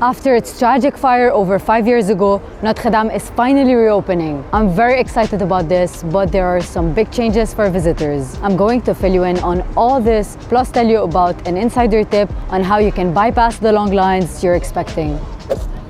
After its tragic fire over 5 years ago, Notre-Dame is finally reopening. I'm very excited about this, but there are some big changes for visitors. I'm going to fill you in on all this, plus tell you about an insider tip on how you can bypass the long lines you're expecting.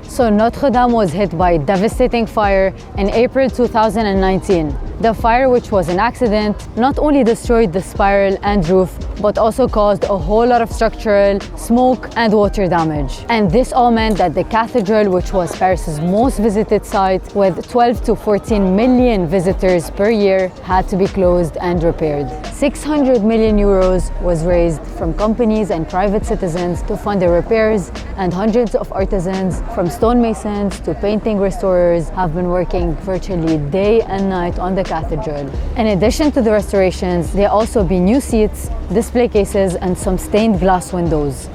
So Notre-Dame was hit by a devastating fire in April 2019. The fire, which was an accident, not only destroyed the spiral and roof, but also caused a whole lot of structural, smoke and water damage. And this all meant that the cathedral, which was Paris's most visited site with 12 to 14 million visitors per year, had to be closed and repaired. 600 million euros was raised from companies and private citizens to fund the repairs, and hundreds of artisans, from stonemasons to painting restorers, have been working virtually day and night on the cathedral. In addition to the restorations, there also be new seats, display cases and some stained glass windows.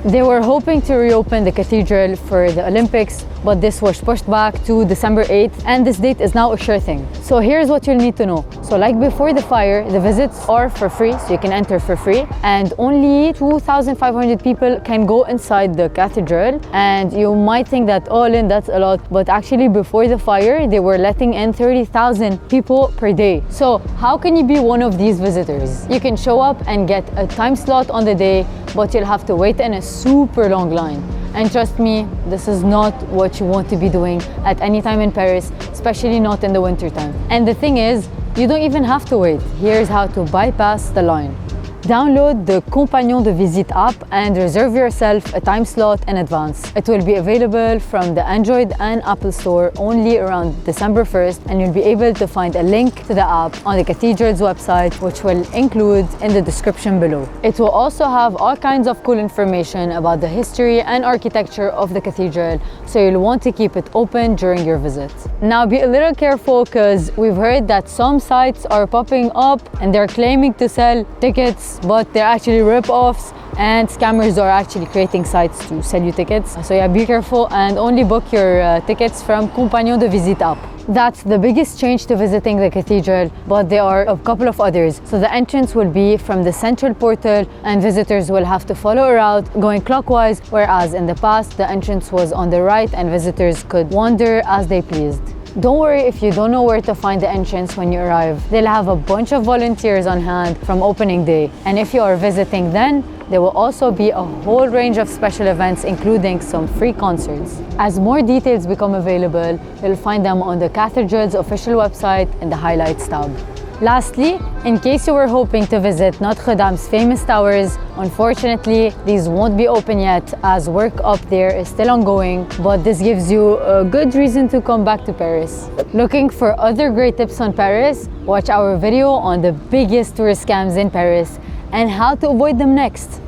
They were hoping to reopen the cathedral for the Olympics, but this was pushed back to December 8th, and this date is now a sure thing. So here's what you'll need to know. So like before the fire, the visits are for free, so you can enter for free, and only 2,500 people can go inside the cathedral. And you might think that, oh Lynn, that's a lot, but actually before the fire, they were letting in 30,000 people per day. So how can you be one of these visitors? You can show up and get a time slot on the day, but you'll have to wait in a super long line. And trust me, this is not what you want to be doing at any time in Paris, especially not in the winter time. And the thing is, you don't even have to wait. Here's how to bypass the line. Download the Compagnon de Visite app and reserve yourself a time slot in advance. It will be available from the Android and Apple Store only around December 1st, and you'll be able to find a link to the app on the cathedral's website, which will include in the description below. It will also have all kinds of cool information about the history and architecture of the cathedral, so you'll want to keep it open during your visit. Now be a little careful, because we've heard that some sites are popping up and they're claiming to sell tickets, but they're actually rip-offs, and scammers are actually creating sites to sell you tickets. So yeah, be careful and only book your tickets from Compagnon de Visite app. That's the biggest change to visiting the cathedral, but there are a couple of others. So the entrance will be from the central portal, and visitors will have to follow a route going clockwise, whereas in the past the entrance was on the right and visitors could wander as they pleased. Don't worry if you don't know where to find the entrance when you arrive. They'll have a bunch of volunteers on hand from opening day. And if you are visiting then, there will also be a whole range of special events, including some free concerts. As more details become available, you'll find them on the cathedral's official website in the Highlights tab. Lastly, in case you were hoping to visit Notre-Dame's famous towers, unfortunately, these won't be open yet as work up there is still ongoing, but this gives you a good reason to come back to Paris. Looking for other great tips on Paris? Watch our video on the biggest tourist scams in Paris and how to avoid them next.